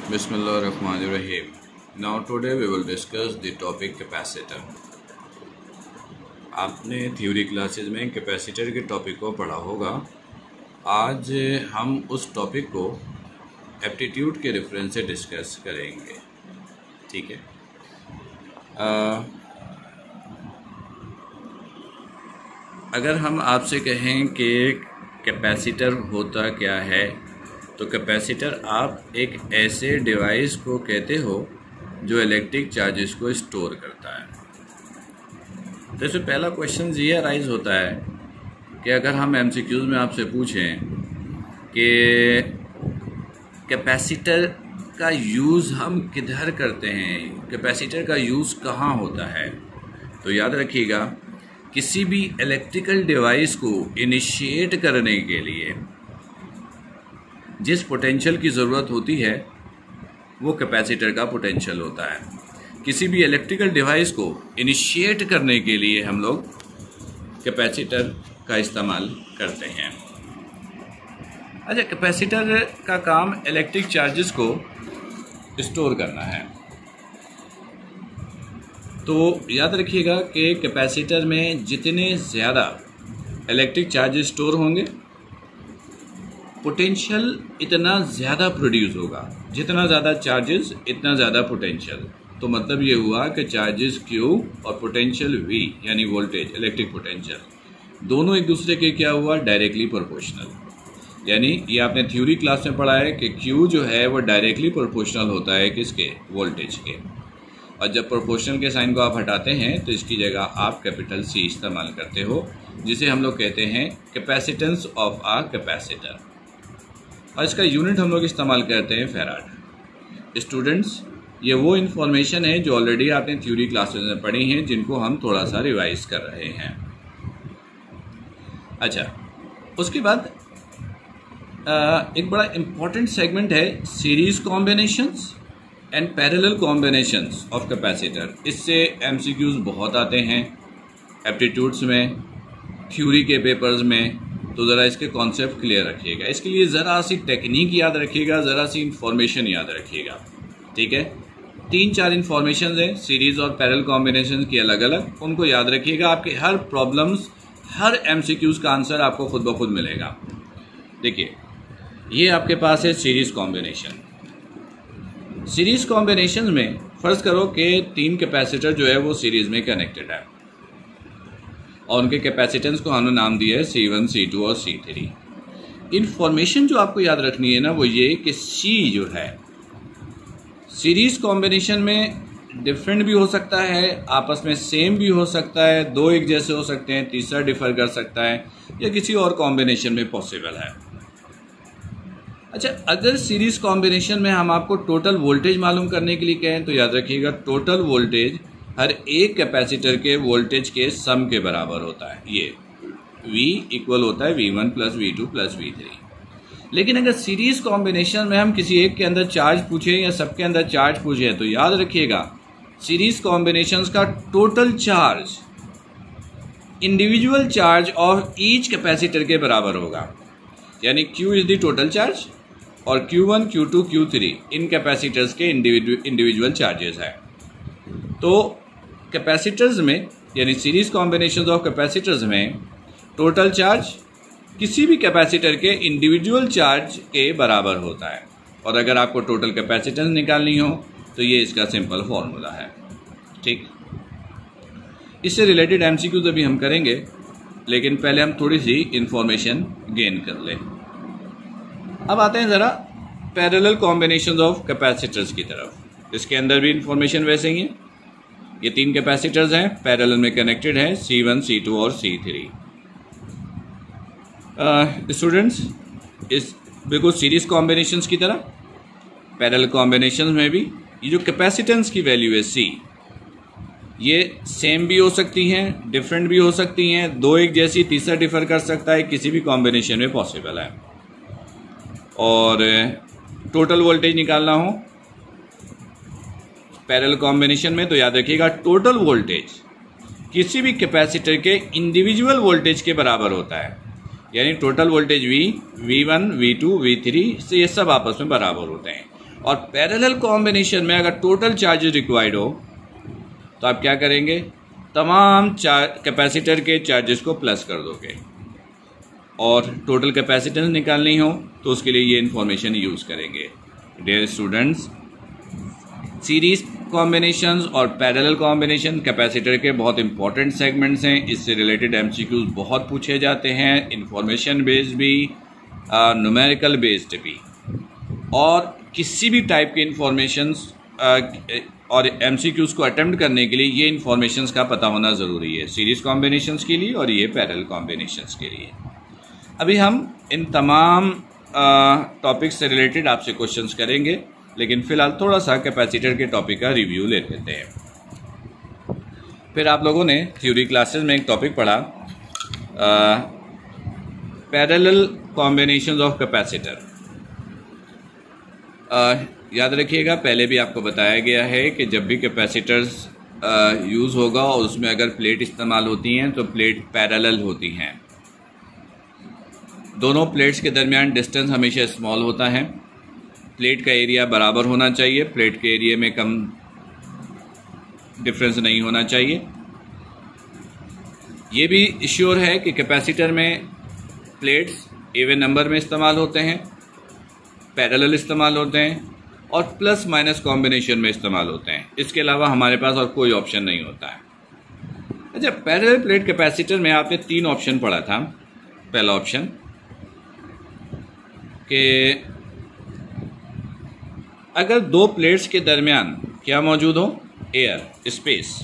Bismillahirrahmanirrahim. Now today we will discuss the topic capacitor. आपने theory classes में capacitor के topic को पढ़ा होगा। आज हम उस टॉपिक को एप्टीट्यूड के रेफरेंस से डिस्कस करेंगे। ठीक है। अगर हम आपसे कहें कि कैपेसिटर होता क्या है, तो कैपेसिटर आप एक ऐसे डिवाइस को कहते हो जो इलेक्ट्रिक चार्जेस को स्टोर करता है। तो इसमें पहला क्वेश्चन ये अराइज होता है कि अगर हम एमसीक्यूज में आपसे पूछें कि कैपेसिटर का यूज़ हम किधर करते हैं, कैपेसिटर का यूज़ कहाँ होता है, तो याद रखिएगा किसी भी इलेक्ट्रिकल डिवाइस को इनिशिएट करने के लिए जिस पोटेंशियल की ज़रूरत होती है वो कैपेसिटर का पोटेंशियल होता है। किसी भी इलेक्ट्रिकल डिवाइस को इनिशिएट करने के लिए हम लोग कैपेसिटर का इस्तेमाल करते हैं। अच्छा, कैपेसिटर का काम इलेक्ट्रिक चार्जेस को स्टोर करना है। तो याद रखिएगा कि कैपेसिटर में जितने ज़्यादा इलेक्ट्रिक चार्जेस स्टोर होंगे पोटेंशियल इतना ज़्यादा प्रोड्यूस होगा। जितना ज़्यादा चार्जेस इतना ज़्यादा पोटेंशियल। तो मतलब ये हुआ कि चार्जेस Q और पोटेंशियल V यानी वोल्टेज इलेक्ट्रिक पोटेंशियल दोनों एक दूसरे के क्या हुआ, डायरेक्टली प्रोपोर्शनल। यानी ये आपने थ्योरी क्लास में पढ़ा है कि Q जो है वो डायरेक्टली प्रोपोर्शनल होता है किसके, वोल्टेज के। और जब प्रोपोर्शनल के साइन को आप हटाते हैं तो इसकी जगह आप कैपिटल C इस्तेमाल करते हो, जिसे हम लोग कहते हैं कैपेसिटेंस ऑफ अ कैपेसिटर। और इसका यूनिट हम लोग इस्तेमाल करते हैं फैराड। स्टूडेंट्स, ये वो इन्फॉर्मेशन है जो ऑलरेडी आपने थ्योरी क्लासेस में पढ़ी हैं, जिनको हम थोड़ा सा रिवाइज कर रहे हैं। अच्छा, उसके बाद एक बड़ा इम्पॉर्टेंट सेगमेंट है series combinations and parallel combinations of capacitor. इससे एमसीक्यूज बहुत आते हैं एप्टीट्यूड्स में, थ्योरी के पेपर्स में। तो ज़रा इसके कॉन्सेप्ट क्लियर रखिएगा। इसके लिए ज़रा सी टेक्निक याद रखिएगा, ज़रा सी इंफॉर्मेशन याद रखिएगा। ठीक है, 3-4 इन्फॉर्मेशन हैं सीरीज़ और पैरेलल कॉम्बिनेशन की अलग अलग, उनको याद रखिएगा। आपके हर प्रॉब्लम्स, हर एमसीक्यूज़ का आंसर आपको खुद ब खुद मिलेगा। देखिए, ये आपके पास है सीरीज़ कॉम्बिनेशन। सीरीज़ कॉम्बिनेशन में फ़र्ज़ करो कि 3 कैपेसिटर जो है वो सीरीज़ में कनेक्टेड है और उनके कैपेसिटेंस को हमने नाम दिया है C1, C2 और C3। इन्फॉर्मेशन जो आपको याद रखनी है ना वो ये कि C जो है सीरीज कॉम्बिनेशन में डिफरेंट भी हो सकता है, आपस में सेम भी हो सकता है, 2 एक जैसे हो सकते हैं, तीसरा डिफर कर सकता है, या किसी और कॉम्बिनेशन में पॉसिबल है। अच्छा, अगर सीरीज कॉम्बिनेशन में हम आपको टोटल वोल्टेज मालूम करने के लिए कहें तो याद रखिएगा टोटल वोल्टेज हर एक कैपेसिटर के वोल्टेज के सम के बराबर होता है। ये V इक्वल होता है V1 plus V2 plus V3। लेकिन अगर सीरीज कॉम्बिनेशन में हम किसी एक के अंदर चार्ज पूछें या सबके अंदर चार्ज पूछें तो याद रखिएगा सीरीज कॉम्बिनेशंस का total charge individual charge of each capacitor के बराबर होगा। यानी Q is the total charge और Q1, Q2, Q3 इन कैपेसिटर्स के इंडिविजुअल चार्जेस हैं। तो कैपेसिटर्स में यानी सीरीज कॉम्बिनेशंस ऑफ कैपेसिटर्स में टोटल चार्ज किसी भी कैपेसिटर के इंडिविजुअल चार्ज के बराबर होता है। और अगर आपको टोटल कैपेसिटेंस निकालनी हो तो ये इसका सिंपल फॉर्मूला है। ठीक, इससे रिलेटेड एमसीक्यूज अभी हम करेंगे, लेकिन पहले हम थोड़ी सी इंफॉर्मेशन गेन कर लें। अब आते हैं ज़रा पैरेलल कॉम्बिनेशंस ऑफ कैपेसिटर्स की तरफ। इसके अंदर भी इंफॉर्मेशन वैसे ही है। ये 3 कैपेसिटर्स हैं, पैरेलल में कनेक्टेड हैं, C1, C2 और C3। स्टूडेंट्स, इस बिल्कुल सीरीज कॉम्बिनेशंस की तरह पैरेलल कॉम्बिनेशंस में भी ये जो कैपेसिटेंस की वैल्यू है C, ये सेम भी हो सकती हैं, डिफरेंट भी हो सकती हैं, 2 एक जैसी, तीसरा डिफर कर सकता है, किसी भी कॉम्बिनेशन में पॉसिबल है। और टोटल वोल्टेज निकालना हो पैरेलल कॉम्बिनेशन में तो याद रखिएगा टोटल वोल्टेज किसी भी कैपेसिटर के इंडिविजुअल वोल्टेज के बराबर होता है। यानी total voltage V, V1, V2, V3 से ये सब आपस में बराबर होते हैं। और पैरेलल कॉम्बिनेशन में अगर टोटल चार्जेस रिक्वायर्ड हो तो आप क्या करेंगे, तमाम कैपेसिटर के चार्जेस को प्लस कर दोगे, और टोटल कैपेसिटेंस निकालनी हो तो उसके लिए ये इन्फॉर्मेशन यूज़ करेंगे। डियर स्टूडेंट्स, सीरीज कॉम्बिनेशंस और पैरेलल कॉम्बिनेशन कैपेसिटर के बहुत इंपॉर्टेंट सेगमेंट्स हैं। इससे रिलेटेड एमसीक्यूज बहुत पूछे जाते हैं, इंफॉर्मेशन बेस्ड भी, न्यूमेरिकल बेस्ड भी, और किसी भी टाइप के इंफॉर्मेशंस और एमसीक्यूज को अटेम्प्ट करने के लिए ये इंफॉर्मेशंस का पता होना ज़रूरी है, सीरीज कॉम्बिनेशंस के लिए और ये पैरेलल कॉम्बिनेशंस के लिए। अभी हम इन तमाम टॉपिक्स से रिलेटेड आपसे क्वेश्चंस करेंगे, लेकिन फ़िलहाल थोड़ा सा कैपेसिटर के टॉपिक का रिव्यू ले लेते हैं। फिर आप लोगों ने थ्योरी क्लासेस में एक टॉपिक पढ़ा, पैरेलल कॉम्बिनेशंस ऑफ कैपेसिटर। याद रखिएगा, पहले भी आपको बताया गया है कि जब भी कैपेसिटर्स यूज़ होगा और उसमें अगर प्लेट इस्तेमाल होती हैं तो प्लेट पैरेलल होती हैं। दोनों प्लेट्स के दरमियान डिस्टेंस हमेशा स्मॉल होता है, प्लेट का एरिया बराबर होना चाहिए, प्लेट के एरिया में कम डिफरेंस नहीं होना चाहिए। ये भी श्योर है कि कैपेसिटर में प्लेट्स इवन नंबर में इस्तेमाल होते हैं, पैरेलल इस्तेमाल होते हैं और प्लस माइनस कॉम्बिनेशन में इस्तेमाल होते हैं। इसके अलावा हमारे पास और कोई ऑप्शन नहीं होता है। अच्छा, पैरेलल प्लेट कैपेसिटर में आपने 3 ऑप्शन पढ़ा था। पहला ऑप्शन कि अगर 2 प्लेट्स के दरमियान क्या मौजूद हो, एयर, स्पेस।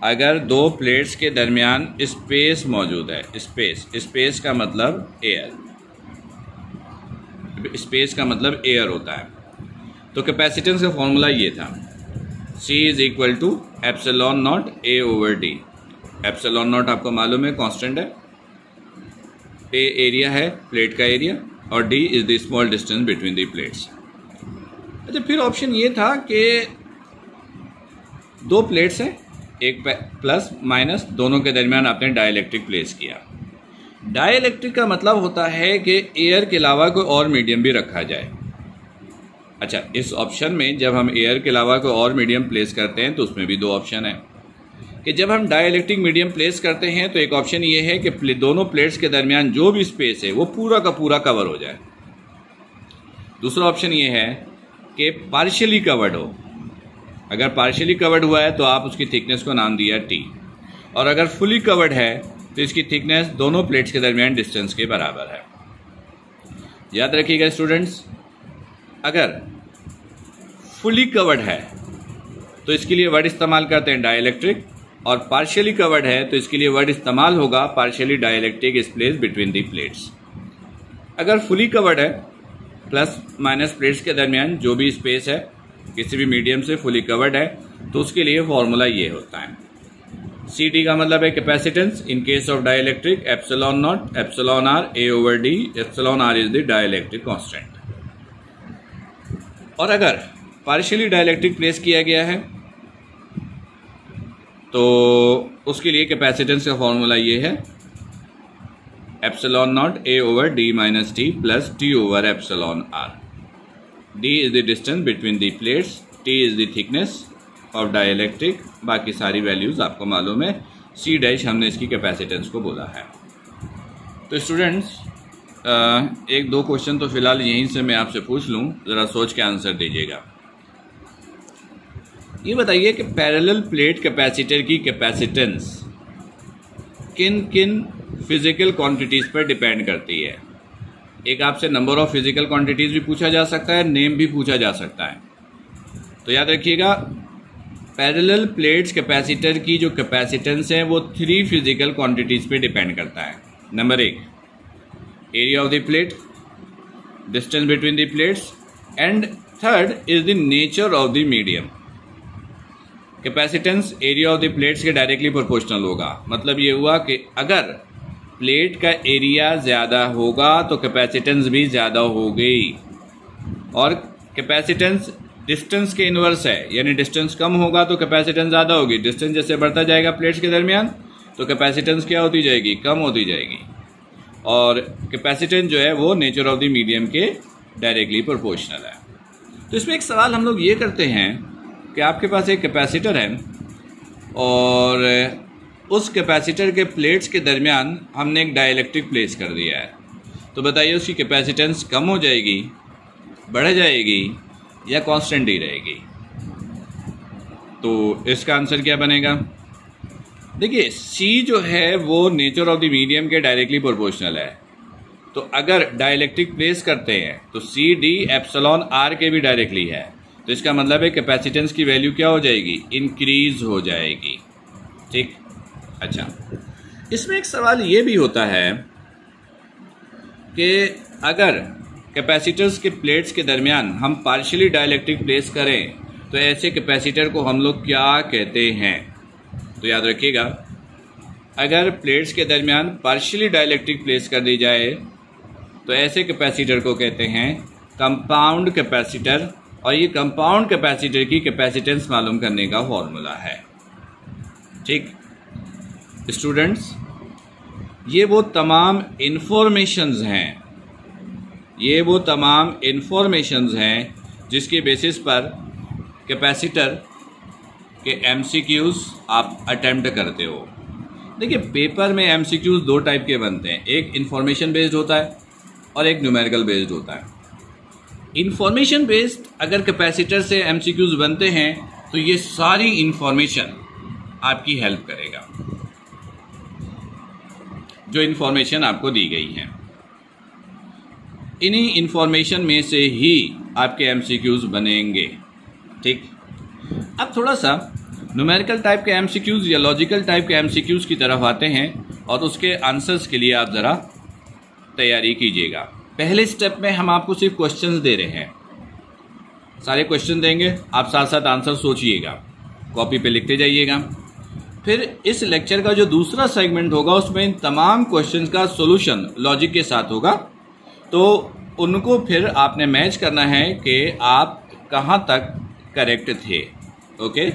अगर 2 प्लेट्स के दरमियान स्पेस मौजूद है, स्पेस का मतलब एयर, स्पेस का मतलब एयर होता है, तो कैपेसिटेंस का फॉर्मूला ये था, C is equal to epsilon naught A over D। Epsilon naught आपको मालूम है कांस्टेंट है, A एरिया है, प्लेट का एरिया, और D is the small distance between the plates. अच्छा, फिर ऑप्शन ये था कि 2 प्लेट्स हैं, एक प्लस माइनस, दोनों के दरमियान आपने डाइलेक्ट्रिक प्लेस किया। डाइलेक्ट्रिक का मतलब होता है कि एयर के अलावा कोई और मीडियम भी रखा जाए। अच्छा, इस ऑप्शन में जब हम एयर के अलावा कोई और मीडियम प्लेस करते हैं तो उसमें भी 2 ऑप्शन है कि जब हम डाइलेक्ट्रिक मीडियम प्लेस करते हैं तो एक ऑप्शन ये है कि दोनों प्लेट्स के दरमियान जो भी स्पेस है वो पूरा का पूरा कवर हो जाए। दूसरा ऑप्शन ये है कि पार्शियली कवर्ड हो। अगर पार्शियली कवर्ड हुआ है तो आप उसकी थिकनेस को नाम दिया T, और अगर फुली कवर्ड है तो इसकी थिकनेस दोनों प्लेट्स के दरमियान डिस्टेंस के बराबर है। याद रखिएगा स्टूडेंट्स, अगर फुली कवर्ड है तो इसके लिए वर्ड इस्तेमाल करते हैं डाइलेक्ट्रिक, और पार्शियली कवर्ड है तो इसके लिए वर्ड इस्तेमाल होगा partially dielectric is place between the plates. अगर फुली कवर्ड है, प्लस माइनस प्लेट्स के दरमियान जो भी स्पेस है किसी भी मीडियम से फुली कवर्ड है, तो उसके लिए फॉर्मूला ये होता है, CD का मतलब है capacitance, in case of dielectric epsilon not epsilon R A over D, epsilon R is the dielectric constant. और अगर पार्शियली डाइलेक्ट्रिक प्लेस किया गया है तो उसके लिए कैपेसिटेंस का फॉर्मूला ये है, epsilon naught A over D minus T plus T over epsilon R। D is the distance between the plates, T is the thickness of dielectric, बाकी सारी वैल्यूज़ आपको मालूम है। C डैश हमने इसकी कैपेसिटेंस को बोला है। तो स्टूडेंट्स, 1-2 क्वेश्चन तो फिलहाल यहीं से मैं आपसे पूछ लूँ, ज़रा सोच के आंसर दीजिएगा। ये बताइए कि पैरेलल प्लेट कैपेसिटर की कैपेसिटेंस किन किन फिजिकल क्वांटिटीज़ पर डिपेंड करती है। एक आपसे नंबर ऑफ फिजिकल क्वांटिटीज़ भी पूछा जा सकता है, नेम भी पूछा जा सकता है। तो याद रखिएगा, पैरेलल प्लेट्स कैपेसिटर की जो कैपेसिटेंस है वो 3 फिजिकल क्वांटिटीज़ पे डिपेंड करता है। Number 1, area of the plate, distance between the plates, and third is the nature of the medium. Capacitance area of the plates के डायरेक्टली प्रोपोर्शनल होगा। मतलब ये हुआ कि अगर प्लेट का एरिया ज़्यादा होगा तो कैपेसिटेंस भी ज़्यादा होगी, और कैपेसिटेंस डिस्टेंस के इन्वर्स है, यानी डिस्टेंस कम होगा तो कैपेसिटेंस ज़्यादा होगी। डिस्टेंस जैसे बढ़ता जाएगा प्लेट्स के दरमियान तो कैपेसिटेंस क्या होती जाएगी, कम होती जाएगी। और कैपेसिटेंस जो है वो नेचर ऑफ द मीडियम के डायरेक्टली प्रोपोर्शनल है। तो इसमें एक सवाल हम लोग ये करते हैं कि आपके पास एक कैपेसिटर है और उस कैपेसिटर के प्लेट्स के दरमियान हमने एक डाइलेक्ट्रिक प्लेस कर दिया है। तो बताइए उसकी कैपेसिटेंस कम हो जाएगी, बढ़ जाएगी या कांस्टेंट ही रहेगी? तो इसका आंसर क्या बनेगा? देखिए C जो है वो नेचर ऑफ द मीडियम के डायरेक्टली प्रोपोर्शनल है। तो अगर डाइलेक्ट्रिक प्लेस करते हैं तो C D एप्सिलॉन R के भी डायरेक्टली है। तो इसका मतलब है कैपेसिटेंस की वैल्यू क्या हो जाएगी? इंक्रीज हो जाएगी। ठीक, अच्छा इसमें एक सवाल ये भी होता है कि अगर कैपेसिटर्स के प्लेट्स के दरमियान हम पार्शियली डाइलेक्ट्रिक प्लेस करें तो ऐसे कैपेसिटर को हम लोग क्या कहते हैं? तो याद रखिएगा, अगर प्लेट्स के दरमियान पार्शियली डाइलेक्ट्रिक प्लेस कर दी जाए तो ऐसे कैपेसिटर को कहते हैं कंपाउंड कैपेसिटर। और ये कंपाउंड कैपेसिटर की कैपेसिटेंस मालूम करने का फॉर्मूला है। ठीक स्टूडेंट्स, ये वो तमाम इन्फॉर्मेशंस हैं जिसके बेसिस पर कैपेसिटर के MCQs आप अटेम्प्ट करते हो। देखिए पेपर में MCQs दो टाइप के बनते हैं, एक इन्फॉर्मेशन बेस्ड होता है और एक न्यूमेरिकल बेस्ड होता है। इन्फॉर्मेशन बेस्ड अगर कैपेसिटर से MCQs बनते हैं तो ये सारी इन्फॉर्मेशन आपकी हेल्प करेगा जो इन्फॉर्मेशन आपको दी गई है। इन्हीं इन्फॉर्मेशन में से ही आपके MCQs बनेंगे। ठीक, अब थोड़ा सा न्यूमेरिकल टाइप के MCQs या लॉजिकल टाइप के MCQs की तरफ आते हैं और उसके आंसर्स के लिए आप ज़रा तैयारी कीजिएगा। पहले स्टेप में हम आपको सिर्फ क्वेश्चंस दे रहे हैं, सारे क्वेश्चन देंगे, आप साथ साथ आंसर सोचिएगा, कॉपी पे लिखते जाइएगा। फिर इस लेक्चर का जो दूसरा सेगमेंट होगा उसमें इन तमाम क्वेश्चंस का सॉल्यूशन लॉजिक के साथ होगा। तो उनको फिर आपने मैच करना है कि आप कहाँ तक करेक्ट थे। ओके।